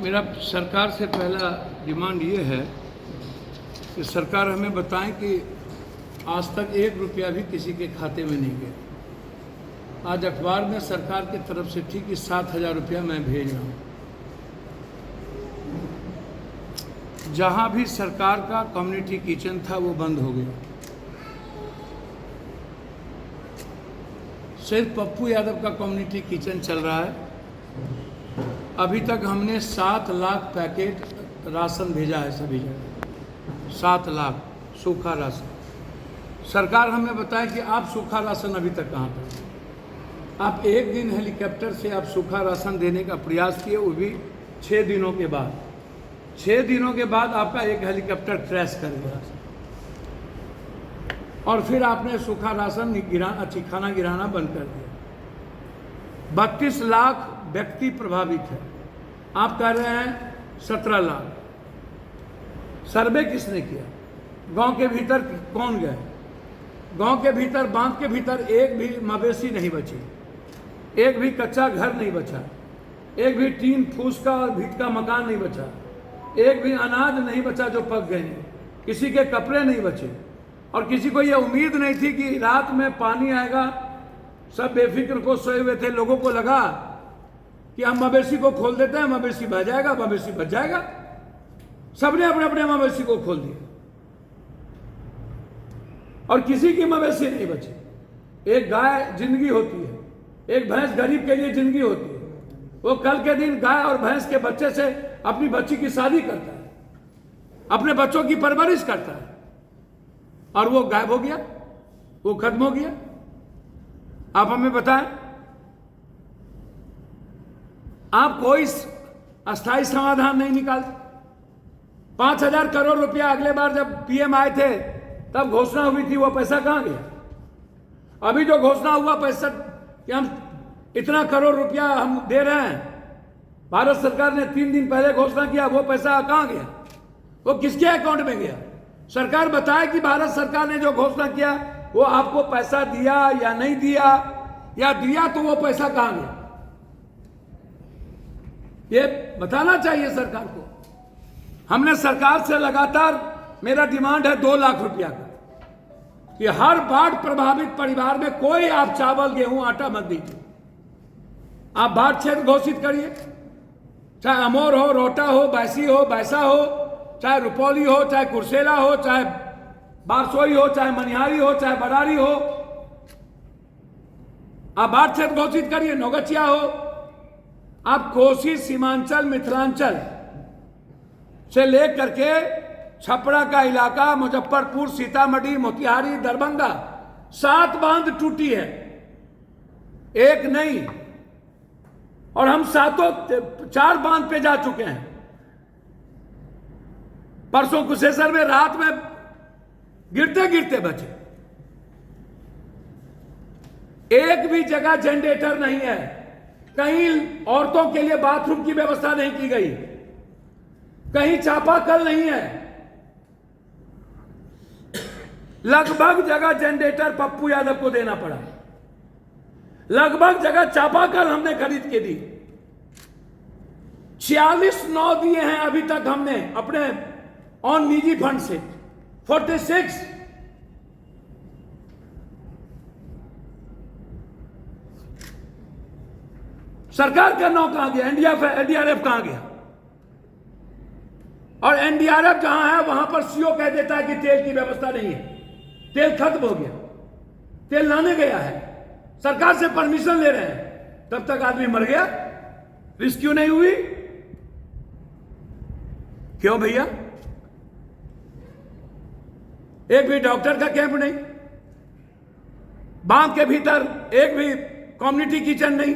मेरा सरकार से पहला डिमांड ये है कि सरकार हमें बताएं कि आज तक 1 रुपया भी किसी के खाते में नहीं गया। आज अखबार में सरकार की तरफ से थी कि 7,000 रुपया मैं भेज रहा हूँ। जहाँ भी सरकार का कम्युनिटी किचन था वो बंद हो गया। सिर्फ पप्पू यादव का कम्युनिटी किचन चल रहा है। अभी तक हमने 7 लाख पैकेट राशन भेजा है सभी जगह, 7 लाख सूखा राशन। सरकार हमें बताए कि आप सूखा राशन अभी तक कहाँ पर। आप एक दिन हेलीकॉप्टर से आप सूखा राशन देने का प्रयास किए, वो भी 6 दिनों के बाद। 6 दिनों के बाद आपका एक हेलीकॉप्टर क्रैश कर गया और फिर आपने सूखा राशन खाना गिराना बंद कर दिया। 32 लाख व्यक्ति प्रभावित है, आप कह रहे हैं 17 लाख। सर्वे किसने किया? गांव के भीतर कौन गए? गांव के भीतर, बांध के भीतर एक भी मवेशी नहीं बची, एक भी कच्चा घर नहीं बचा, एक भी टीन फूस का और भीट का मकान नहीं बचा, एक भी अनाज नहीं बचा जो पक गए, किसी के कपड़े नहीं बचे। और किसी को यह उम्मीद नहीं थी कि रात में पानी आएगा। सब बेफिक्र को सोए हुए थे। लोगों को लगा कि हम मवेशी को खोल देते हैं, मवेशी बच जाएगा, मवेशी बच जाएगा। सबने अपने अपने मवेशी को खोल दिया और किसी की मवेशी नहीं बची। एक गाय जिंदगी होती है, एक भैंस गरीब के लिए जिंदगी होती है। वो कल के दिन गाय और भैंस के बच्चे से अपनी बच्ची की शादी करता है, अपने बच्चों की परवरिश करता है, और वो गायब हो गया, वो खत्म हो गया। आप हमें बताएं, आप कोई अस्थायी समाधान नहीं निकालते। 5,000 करोड़ रुपया अगले बार जब पीएम आए थे तब घोषणा हुई थी, वो पैसा कहां गया? अभी जो घोषणा हुआ पैसा कि हम इतना करोड़ रुपया हम दे रहे हैं, भारत सरकार ने 3 दिन पहले घोषणा किया, वो पैसा कहां गया? वो किसके अकाउंट में गया? सरकार बताए कि भारत सरकार ने जो घोषणा किया वो आपको पैसा दिया या नहीं दिया, या दिया तो वो पैसा कहां गया? ये बताना चाहिए सरकार को। हमने सरकार से लगातार, मेरा डिमांड है 2 लाख रुपया का, कि हर बाढ़ प्रभावित परिवार में कोई आप चावल, गेहूं, आटा मत दीजिए। आप बाढ़ क्षेत्र घोषित करिए, चाहे अमोर हो, रोहटा हो, बैसी हो, बैसा हो, चाहे रुपौली हो, चाहे कुर्सेला हो, चाहे बारसोई हो, चाहे मनिहारी हो, चाहे बरारी हो। आप बाढ़ क्षेत्र घोषित करिए, नौगछिया हो। आप कोसी, सीमांचल, मिथिलांचल से लेकर के छपरा का इलाका, मुजफ्फरपुर, सीतामढ़ी, मोतिहारी, दरभंगा, 7 बांध टूटी है, एक नहीं। और हम 4 बांध पे जा चुके हैं। परसों कुशेश्वर में रात में गिरते गिरते बचे। एक भी जगह जनरेटर नहीं है, कहीं औरतों के लिए बाथरूम की व्यवस्था नहीं की गई, कहीं चापाकल नहीं है। लगभग जगह जनरेटर पप्पू यादव को देना पड़ा, लगभग जगह चापाकल हमने खरीद के दी। 46 9 दिए हैं अभी तक हमने अपने ऑन निजी फंड से। 46 सरकार का नाम कहां गया? एनडीआरएफ कहां गया? और एनडीआरएफ जहां है वहां पर सीओ कह देता है कि तेल की व्यवस्था नहीं है, तेल खत्म हो गया, तेल लाने गया है, सरकार से परमिशन ले रहे हैं, तब तक आदमी मर गया, रेस्क्यू नहीं हुई। क्यों भैया? एक भी डॉक्टर का कैंप नहीं, बांध के भीतर एक भी कम्युनिटी किचन नहीं,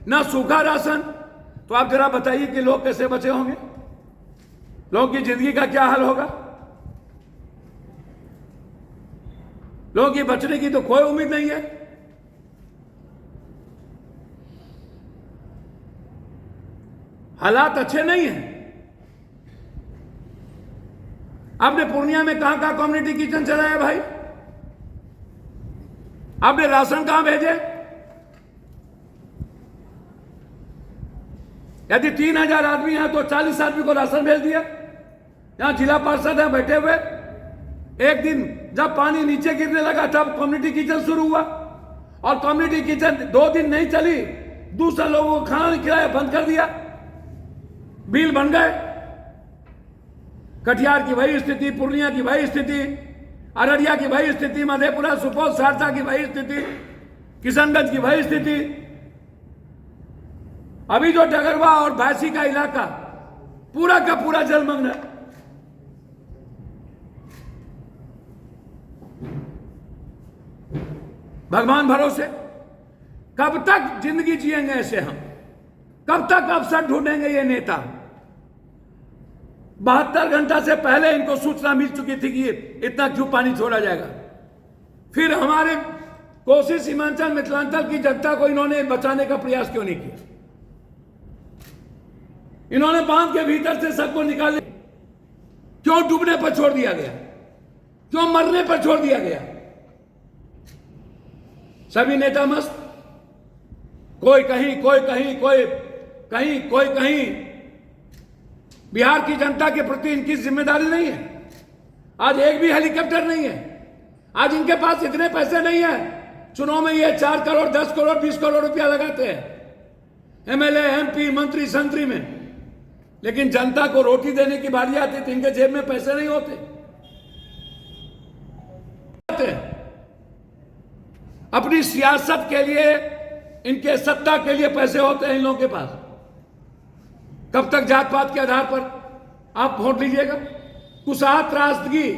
ना सूखा राशन। तो आप जरा बताइए कि लोग कैसे बचे होंगे? लोगों की जिंदगी का क्या हाल होगा? लोगों की बचने की तो कोई उम्मीद नहीं है। हालात अच्छे नहीं हैं। आपने पूर्णिया में कहां कहां कम्युनिटी किचन चलाया भाई? आपने राशन कहां भेजे? यदि 3000 आदमी हैं तो 40 आदमी को राशन भेज दिया। यहां जिला पार्षद हैं बैठे हुए। एक दिन जब पानी नीचे गिरने लगा तब कम्युनिटी किचन शुरू हुआ, और कम्युनिटी किचन 2 दिन नहीं चली, दूसरे लोगों को खाना नहीं खिलाया, बंद कर दिया। बिल बन गए। कटिहार की वही स्थिति, पूर्णिया की वही स्थिति, अररिया की वही स्थिति, मधेपुरा, सुपौल, सहरसा की वही स्थिति, किशनगंज की वही स्थिति। अभी जो डगरवा और भैंसी का इलाका पूरा का पूरा जलमग्न है। भगवान भरोसे कब तक जिंदगी जिएंगे ऐसे हम? कब तक अवसर ढूंढेंगे ये नेता? 72 घंटा से पहले इनको सूचना मिल चुकी थी कि इतना क्यों पानी छोड़ा जाएगा। फिर हमारे कोसी, सीमांचल, मिथिलांचल की जनता को इन्होंने बचाने का प्रयास क्यों नहीं किया? इन्होंने बांध के भीतर से सबको निकाले क्यों डूबने पर छोड़ दिया गया? क्यों मरने पर छोड़ दिया गया? सभी नेता मस्त, कोई कहीं, कोई कहीं, कोई कहीं, कोई कहीं। बिहार की जनता के प्रति इनकी जिम्मेदारी नहीं है। आज एक भी हेलीकॉप्टर नहीं है। आज इनके पास इतने पैसे नहीं है। चुनाव में ये 4 करोड़, 10 करोड़, 20 करोड़ रुपया लगाते हैं एमएलए, एमपी, मंत्री, संतरी में, लेकिन जनता को रोटी देने की बारी आती तो इनके जेब में पैसे नहीं होते। अपनी सियासत के लिए, इनके सत्ता के लिए पैसे होते हैं इन लोगों के पास। कब तक जात पात के आधार पर आप वोट लीजिएगा? कुशहा त्रासदगी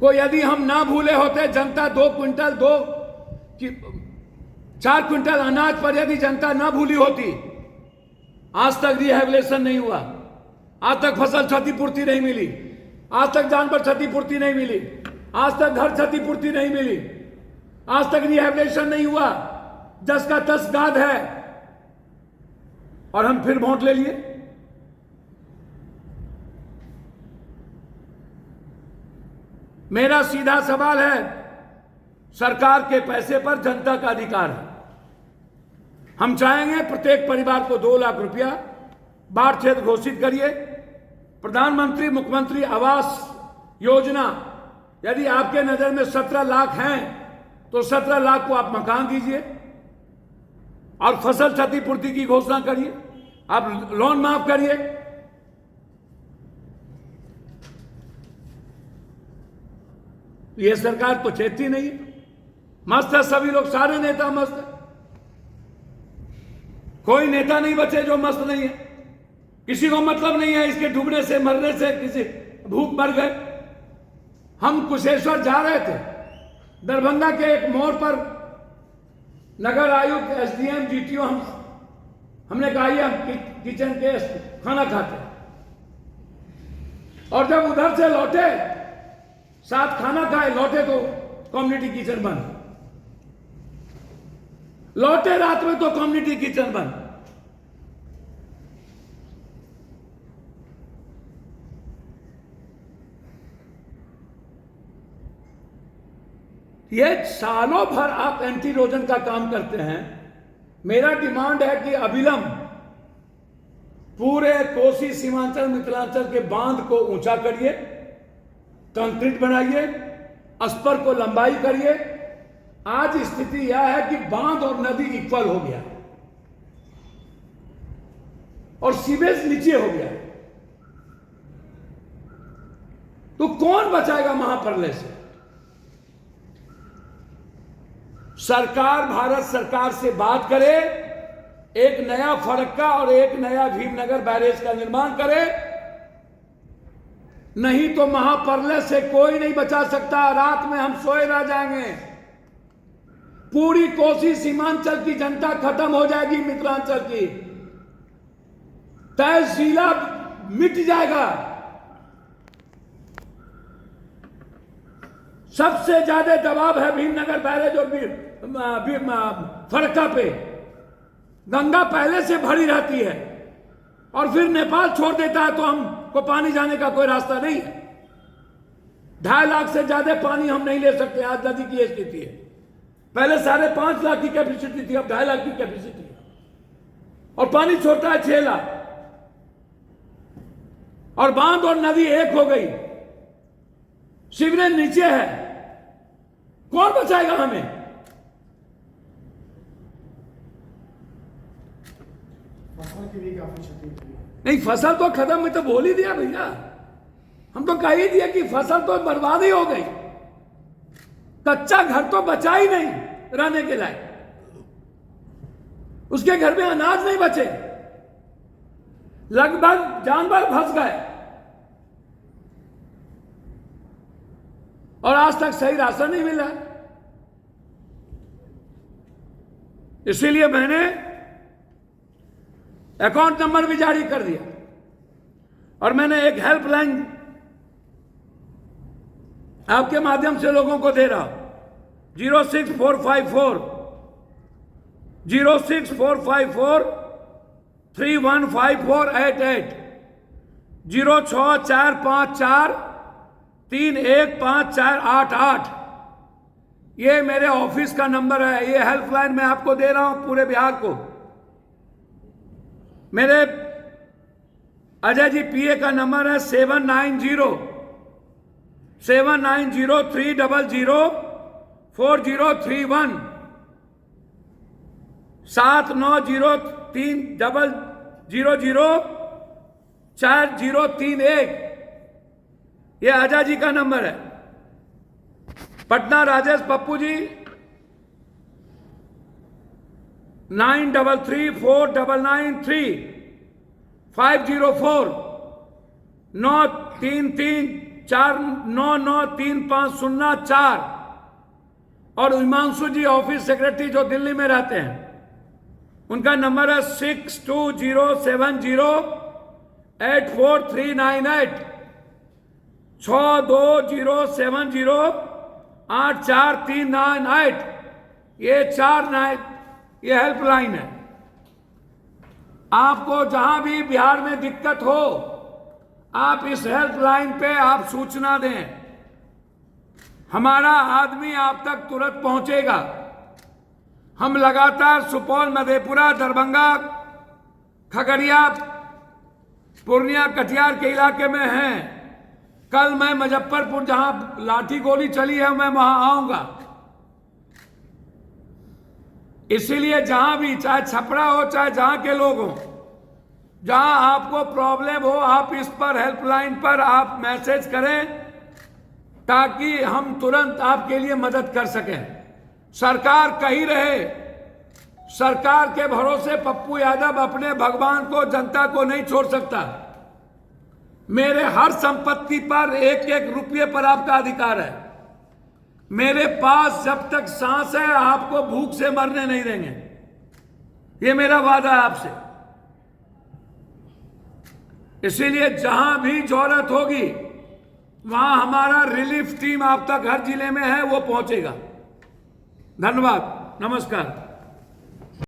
को यदि हम ना भूले होते, जनता 2 क्विंटल 4 क्विंटल अनाज पर यदि जनता ना भूली होती, आज तक रिहेबिलिटेशन नहीं हुआ, आज तक फसल क्षतिपूर्ति नहीं मिली, आज तक जानवर क्षतिपूर्ति नहीं मिली, आज तक घर क्षतिपूर्ति नहीं मिली, आज तक रिहेबिलिटेशन नहीं हुआ। जस का तस गाद है, और हम फिर वोट ले लिए। मेरा सीधा सवाल है, सरकार के पैसे पर जनता का अधिकार है। हम चाहेंगे प्रत्येक परिवार को 2 लाख रुपया बाढ़ क्षेत्र घोषित करिए। प्रधानमंत्री मुख्यमंत्री आवास योजना, यदि आपके नजर में 17 लाख हैं तो 17 लाख को आप मकान दीजिए, और फसल क्षतिपूर्ति की घोषणा करिए, आप लोन माफ करिए। ये सरकार तो चेतती नहीं है। मस्त है सभी लोग, सारे नेता मस्त है। कोई नेता नहीं बचे जो मस्त नहीं है। किसी को मतलब नहीं है इसके डूबने से, मरने से, किसी भूख मर गए। हम कुशेश्वर जा रहे थे, दरभंगा के एक मोड़ पर नगर आयुक्त, एसडीएम, जीटीओ, हमने कहा ये हम किचन के खाना खाते, और जब उधर से लौटे, साथ खाना खाए, लौटे तो कम्युनिटी किचन बंद। लौटे रात में तो कम्युनिटी किचन बंद। ये सालों भर आप एंटी इरोजन का काम करते हैं। मेरा डिमांड है कि अविलंब पूरे कोसी, सीमांचल, मिथिलांचल के बांध को ऊंचा करिए, कंक्रीट बनाइए, अस्पर को लंबाई करिए। आज स्थिति यह है कि बांध और नदी इक्वल हो गया और सीवेज नीचे हो गया, तो कौन बचाएगा महाप्रलय से? सरकार, भारत सरकार से बात करे, एक नया फरक्का और एक नया भीमनगर बैरेज का निर्माण करे, नहीं तो महाप्रलय से कोई नहीं बचा सकता। रात में हम सोए रह जाएंगे। पूरी कोसी, सीमांचल की जनता खत्म हो जाएगी, मिथिलांचल की तहसीला मिट जाएगा। सबसे ज्यादा दबाव है भीमनगर बैरेज और फरक्का पे। गंगा पहले से भरी रहती है और फिर नेपाल छोड़ देता है, तो हमको पानी जाने का कोई रास्ता नहीं है। 2.5 लाख से ज्यादा पानी हम नहीं ले सकते। आज नदी की स्थिति है, पहले 5.5 लाख की कैपेसिटी थी, अब 2.5 लाख की कैपेसिटी है। और पानी छोड़ता है 6 लाख, और बांध और नदी एक हो गई, सीवरेज नीचे है, कौन बचाएगा हमें? फसल की भी काफी क्षति हुई है। नहीं, फसल तो खत्म, मैं तो बोल ही दिया भैया, हम तो कह ही दिया कि फसल तो बर्बाद ही हो गई, कच्चा घर तो बचा ही नहीं रहने के लायक, उसके घर में अनाज नहीं बचे, लगभग जानवर फंस गए, और आज तक सही राशन नहीं मिला। इसीलिए मैंने अकाउंट नंबर भी जारी कर दिया, और मैंने एक हेल्पलाइन आपके माध्यम से लोगों को दे रहा हूं, 06454 315488, 06454315488। ये मेरे ऑफिस का नंबर है, ये हेल्पलाइन मैं आपको दे रहा हूं पूरे बिहार को। मेरे अजय जी पीए का नंबर है 7903004031, 7903004031। ये अजय जी का नंबर है। पटना राजेश पप्पू जी 9334993504 93349935004। और हिमांशु जी ऑफिस सेक्रेटरी जो दिल्ली में रहते हैं, उनका नंबर है 6207084398, 6207084398। ये हेल्पलाइन है। आपको जहां भी बिहार में दिक्कत हो, आप इस हेल्पलाइन पे आप सूचना दें, हमारा आदमी आप तक तुरंत पहुंचेगा। हम लगातार सुपौल, मधेपुरा, दरभंगा, खगड़िया, पूर्णिया, कटिहार के इलाके में हैं। कल मैं मुजफ्फरपुर, जहां लाठी गोली चली है, मैं वहां आऊंगा। इसीलिए जहां भी, चाहे छपरा हो चाहे जहां के लोग हो, जहां आपको प्रॉब्लम हो, आप इस पर हेल्पलाइन पर आप मैसेज करें, ताकि हम तुरंत आपके लिए मदद कर सकें। सरकार कही रहे, सरकार के भरोसे पप्पू यादव अपने भगवान को, जनता को नहीं छोड़ सकता। मेरे हर संपत्ति पर 1-1 रुपये पर आपका अधिकार है। मेरे पास जब तक सांस है, आपको भूख से मरने नहीं देंगे, ये मेरा वादा है आपसे। इसीलिए जहां भी जरूरत होगी, वहां हमारा रिलीफ टीम आप तक हर जिले में है, वो पहुंचेगा। धन्यवाद, नमस्कार।